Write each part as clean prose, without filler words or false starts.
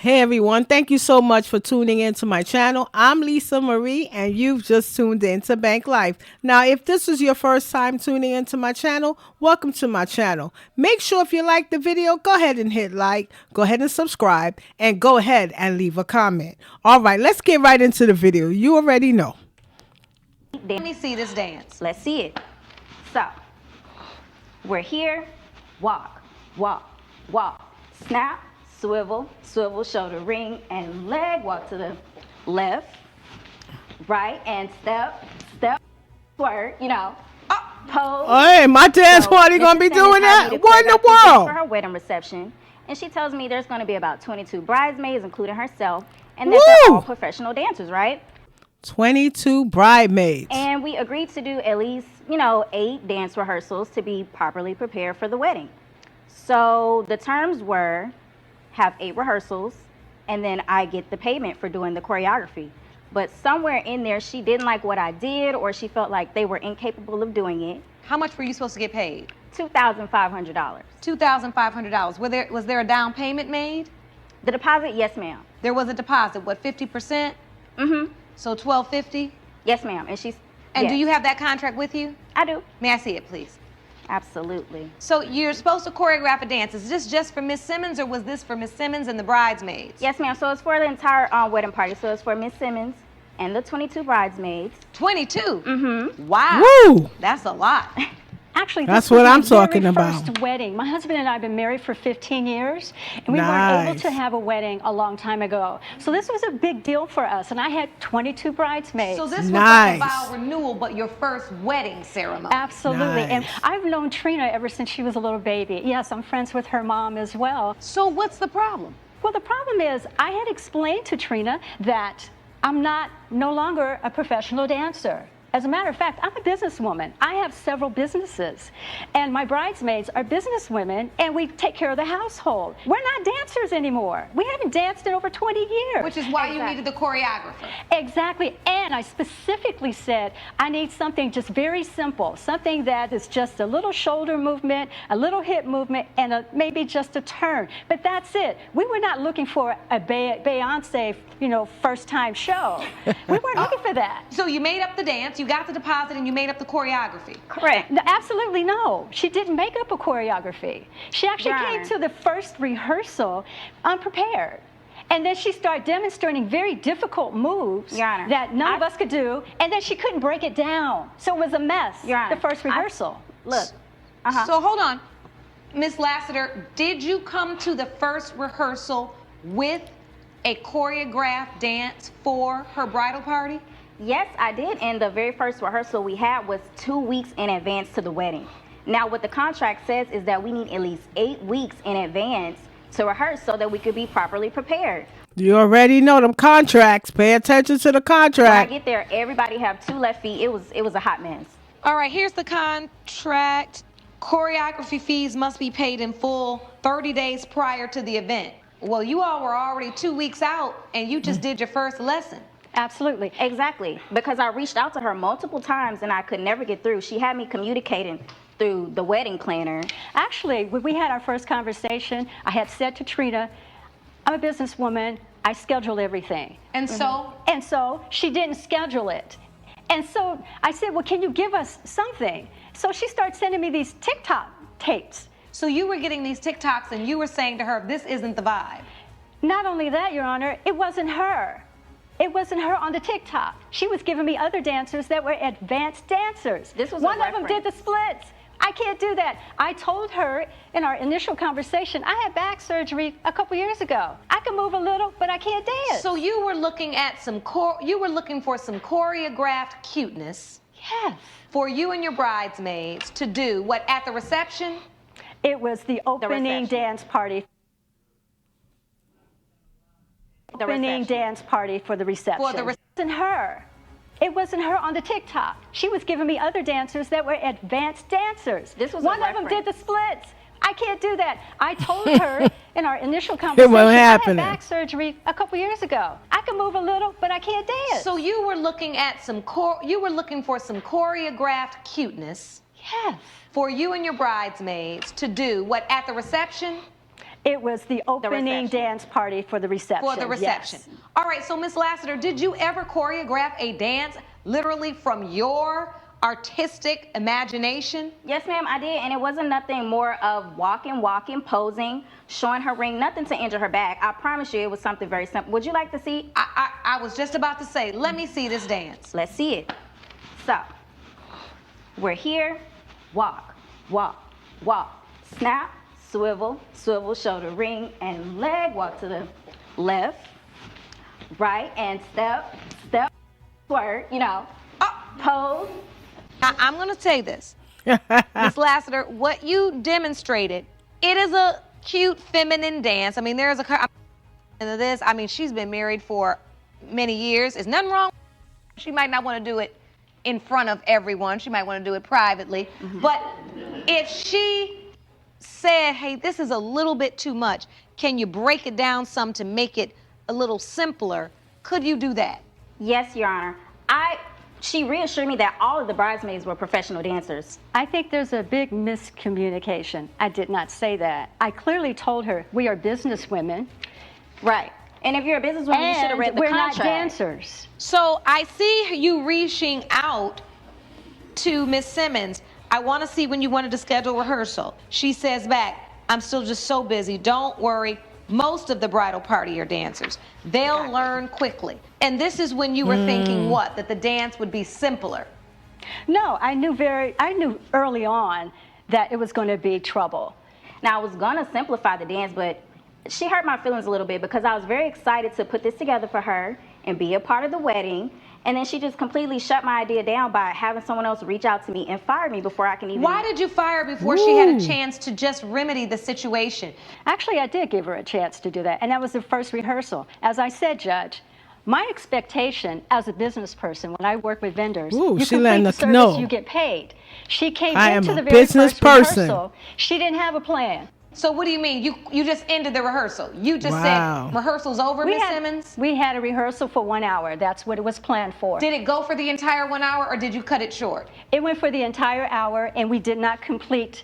Hey everyone, thank you so much for tuning into my channel. I'm Lisa Marie and you've just tuned into Bank Life. Now, if this is your first time tuning into my channel, welcome to my channel. Make sure if you like the video, go ahead and hit like, go ahead and subscribe, and go ahead and leave a comment. All right, let's get right into the video. You already know. Let me see this dance. Let's see it. So, we're here, walk, walk, walk, snap, swivel, swivel, shoulder ring, and leg walk to the left, right, and step, step, swerve, pose. Hey, my dance party gonna be doing that? What in the world? For her wedding reception, and she tells me there's gonna be about 22 bridesmaids, including herself, and that they're all professional dancers, right? 22 bridesmaids. And we agreed to do at least, 8 dance rehearsals to be properly prepared for the wedding. So the terms were have 8 rehearsals, and then I get the payment for doing the choreography. But somewhere in there, she didn't like what I did, or she felt like they were incapable of doing it. How much were you supposed to get paid? $2,500. $2,500. Was there a down payment made? The deposit, yes, ma'am. There was a deposit. What, 50%? Mm-hmm. So $1,250? Yes, ma'am. And do you have that contract with you? I do. May I see it, please? Absolutely. So you're supposed to choreograph a dance. Is this just for Miss Simmons, or was this for Miss Simmons and the bridesmaids? Yes, ma'am. So it's for the entire wedding party. So it's for Miss Simmons and the 22 bridesmaids. 22? Mm-hmm. Wow. Woo! That's a lot. Actually, that's this was what I'm my talking very about. First wedding. My husband and I have been married for 15 years, and we weren't able to have a wedding a long time ago. So this was a big deal for us, and I had 22 bridesmaids. So this was like a vow renewal, but your first wedding ceremony. Absolutely. And I've known Trina ever since she was a little baby. Yes, I'm friends with her mom as well. So what's the problem? Well, the problem is I had explained to Trina that I'm no longer a professional dancer. As a matter of fact, I'm a businesswoman. I have several businesses, and my bridesmaids are businesswomen, and we take care of the household. We're not dancers anymore. We haven't danced in over 20 years. Which is why you needed the choreographer. Exactly, and I specifically said I need something just very simple, something that is just a little shoulder movement, a little hip movement, and maybe just a turn. But that's it. We were not looking for a Beyonce, first-time show. We weren't looking for that. So you made up the dance, you got the deposit, and you made up the choreography. Correct. No, absolutely no. She didn't make up a choreography. She actually came to the first rehearsal unprepared. And then she started demonstrating very difficult moves that none of us could do, and then she couldn't break it down. So it was a mess, the first rehearsal. Look. So hold on. Miss Lassiter, did you come to the first rehearsal with a choreographed dance for her bridal party? Yes, I did. And the very first rehearsal we had was 2 weeks in advance to the wedding. Now, what the contract says is that we need at least 8 weeks in advance to rehearse so that we could be properly prepared. You already know them contracts. Pay attention to the contract. When I get there, everybody have 2 left feet. It was a hot mess. All right, here's the contract. Choreography fees must be paid in full 30 days prior to the event. Well, you all were already 2 weeks out, and you just did your first lesson. Absolutely. Exactly. Because I reached out to her multiple times, and I could never get through. She had me communicating through the wedding planner. Actually, when we had our first conversation, I had said to Trina, I'm a businesswoman. I schedule everything. And so? And so she didn't schedule it. And so I said, well, can you give us something? So she started sending me these TikTok tapes. So you were getting these TikToks, and you were saying to her, this isn't the vibe. Not only that, Your Honor, it wasn't her. It wasn't her on the TikTok. She was giving me other dancers that were advanced dancers. This was one of them did the splits. I can't do that. I told her in our initial conversation, I had back surgery a couple years ago. I can move a little, but I can't dance. So you were looking at you were looking for some choreographed cuteness. Yes. For you and your bridesmaids to do what at the reception? It was the opening dance party. Opening dance party for the reception. For the It wasn't her. It wasn't her on the TikTok. She was giving me other dancers that were advanced dancers. This was one of them did the splits. I can't do that. I told her in our initial conversation, wasn't I had happening. back surgery a couple years ago. I can move a little, but I can't dance. So you were looking at you were looking for some choreographed cuteness. Yes. For you and your bridesmaids to do what at the reception? It was the opening reception. dance party for the reception. For the reception. Yes. All right, so Miss Lassiter, did you ever choreograph a dance literally from your artistic imagination? Yes, ma'am, I did, and it wasn't nothing more of walking, posing, showing her ring, nothing to injure her back. I promise you it was something very simple. Would you like to see? I was just about to say, let me see this dance. Let's see it. So, we're here, walk, snap, swivel, shoulder ring, and leg, walk to the left, right, and step, swerve, pose. I'm going to say this. Miss Lassiter, what you demonstrated, it is a cute feminine dance. I mean, there's a into this. I mean, she's been married for many years. There's nothing wrong. She might not want to do it in front of everyone. She might want to do it privately. But if she said, hey, this is a little bit too much, can you break it down some to make it a little simpler? Could you do that? Yes, Your Honor. She reassured me that all of the bridesmaids were professional dancers. I think there's a big miscommunication. I did not say that. I clearly told her we are business women. Right. And if you're a businesswoman, you should have read the we're contract. not dancers. So I see you reaching out to Miss Simmons. I want to see when you wanted to schedule rehearsal. She says back, I'm still just so busy. Don't worry. Most of the bridal party are dancers. They'll learn quickly. And this is when you were thinking what? That the dance would be simpler. No, I knew early on that it was going to be trouble. Now, I was going to simplify the dance, but she hurt my feelings a little bit because I was very excited to put this together for her and be a part of the wedding. And then she just completely shut my idea down by having someone else reach out to me and fire me before I can even... Why did you fire her before she had a chance to just remedy the situation? Actually, I did give her a chance to do that, and that was the first rehearsal. As I said, Judge, my expectation as a business person, when I work with vendors, you complete the service, you get paid. She came into the very first rehearsal. She didn't have a plan. So what do you mean? You just ended the rehearsal. You just said rehearsal's over, Miss Simmons? We had a rehearsal for 1 hour. That's what it was planned for. Did it go for the entire 1 hour or did you cut it short? It went for the entire hour and we did not complete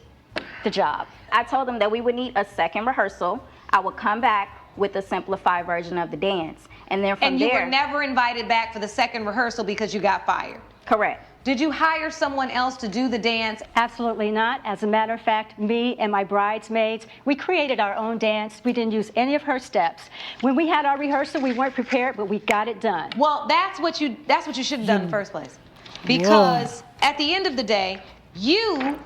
the job. I told them that we would need a second rehearsal. I would come back with a simplified version of the dance. And then from there... And you were never invited back for the second rehearsal because you got fired? Correct. Did you hire someone else to do the dance? Absolutely not. As a matter of fact, me and my bridesmaids, we created our own dance. We didn't use any of her steps. When we had our rehearsal, we weren't prepared, but we got it done. Well, that's what you should have done in the first place. Because at the end of the day, you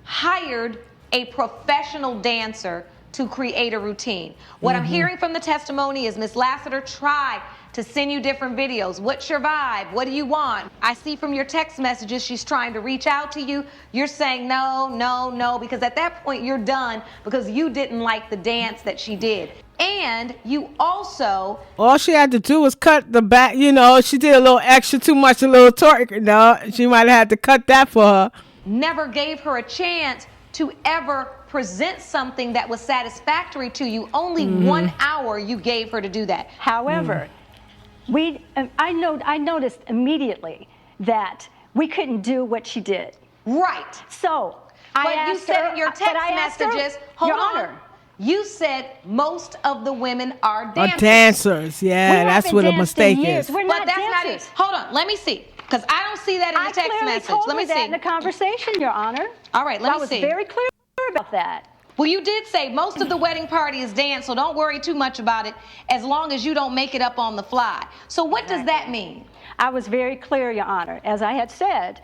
hired a professional dancer to create a routine. What I'm hearing from the testimony is Miss Lassiter tried to send you different videos. What's your vibe? What do you want? I see from your text messages she's trying to reach out to you. You're saying no, no, no, because at that point you're done because you didn't like the dance that she did. And you also... All she had to do was cut the back, she did a little extra too much, a little twerk, she might have had to cut that for her. Never gave her a chance to ever present something that was satisfactory to you. Only 1 hour you gave her to do that. However, I noticed immediately that we couldn't do what she did. Right. So but you said in your text messages, hold on. You said most of the women are dancers. Yeah, that's what a mistake is. We're not dancers. Hold on, let me see. Because I don't see that in the text message. Let me see. That in the conversation, Your Honor. All right, let me see. I was very clear about that. Well, you did say most of the wedding party is dance, so don't worry too much about it as long as you don't make it up on the fly. So what does that mean? I was very clear, Your Honor. As I had said,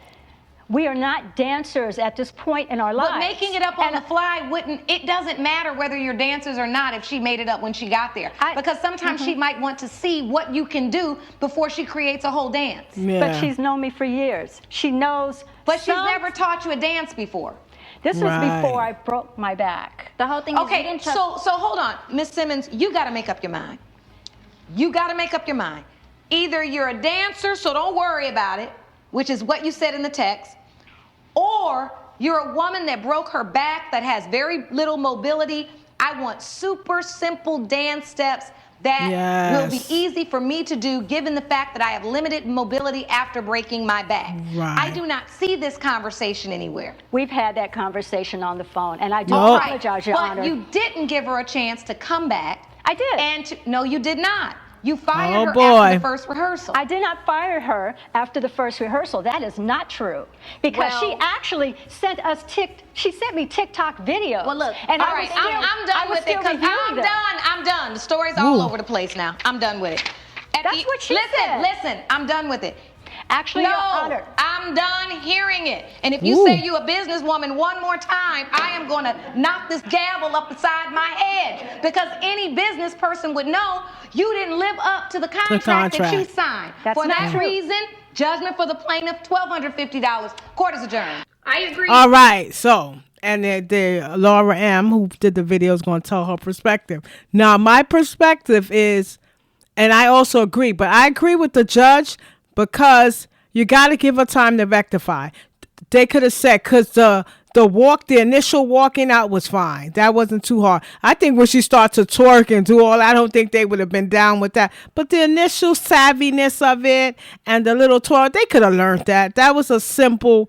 we are not dancers at this point in our lives. But making it up on the fly it doesn't matter whether you're dancers or not if she made it up when she got there. Because sometimes she might want to see what you can do before she creates a whole dance. Yeah. But she's known me for years. She knows. But she's never taught you a dance before. This was before I broke my back. The whole thing is you didn't trust... So hold on. Miss Simmons, you got to make up your mind. You got to make up your mind. Either you're a dancer, so don't worry about it, which is what you said in the text, or you're a woman that broke her back, that has very little mobility. I want super simple dance steps, that will be Yes. easy for me to do given the fact that I have limited mobility after breaking my back. Right. I do not see this conversation anywhere. We've had that conversation on the phone, and I do Nope. apologize, Your But Honor. you didn't give her a chance to come back. I did. And no, you did not. You fired Oh, her boy. after the first rehearsal. I did not fire her after the first rehearsal. That is not true. Because she Well- actually sent us she sent me TikTok videos. Well, look, and all I right, was still, I'm I done was with it still because reviewing I'm them. done. I'm done. The story's all Ooh. over the place now. I'm done with it. That's what she listen, said. Listen, I'm done with it. Actually, No, Your Honor. I'm done hearing it. And if you Ooh. say you a businesswoman one more time, I am going to knock this gavel up beside my head because any business person would know you didn't live up to the contract that you contract. signed. That's For not that true. reason, judgment for the plaintiff, $1,250. Court is adjourned. I agree. All right, so and the Laura M, who did the video, is going to tell her perspective. Now, my perspective is, and I also agree, but I agree with the judge because you got to give her time to rectify. They could have said because the initial walking out was fine. That wasn't too hard. I think when she started to twerk and do all, I don't think they would have been down with that. But the initial savviness of it and the little twerk, they could have learned that. That was a simple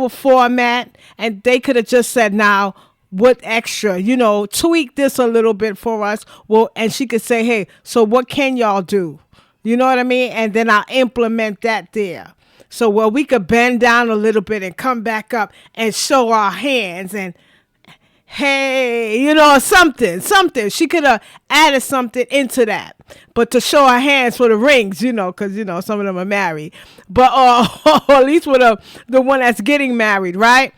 format, and they could have just said, now what extra, tweak this a little bit for us. Well, and she could say, hey, so what can y'all do? You know what I mean? And then I'll implement that there. So, well, we could bend down a little bit and come back up and show our hands and, hey, something. She could have added something into that. But to show her hands for the rings, because, some of them are married. But, or at least with the one that's getting married, right?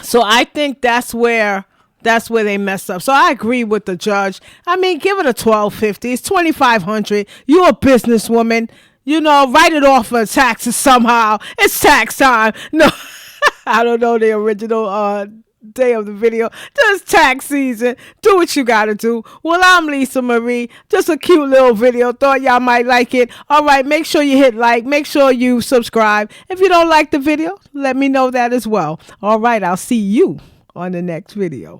So I think that's where they messed up. So I agree with the judge. I mean, give it a $1,250. It's $2,500. You're a businesswoman. Write it off for taxes somehow. It's tax time. No, I don't know the original day of the video. Just tax season. Do what you gotta do. Well, I'm Lisa Marie. Just a cute little video. Thought y'all might like it. All right, make sure you hit like. Make sure you subscribe. If you don't like the video, let me know that as well. All right, I'll see you on the next video.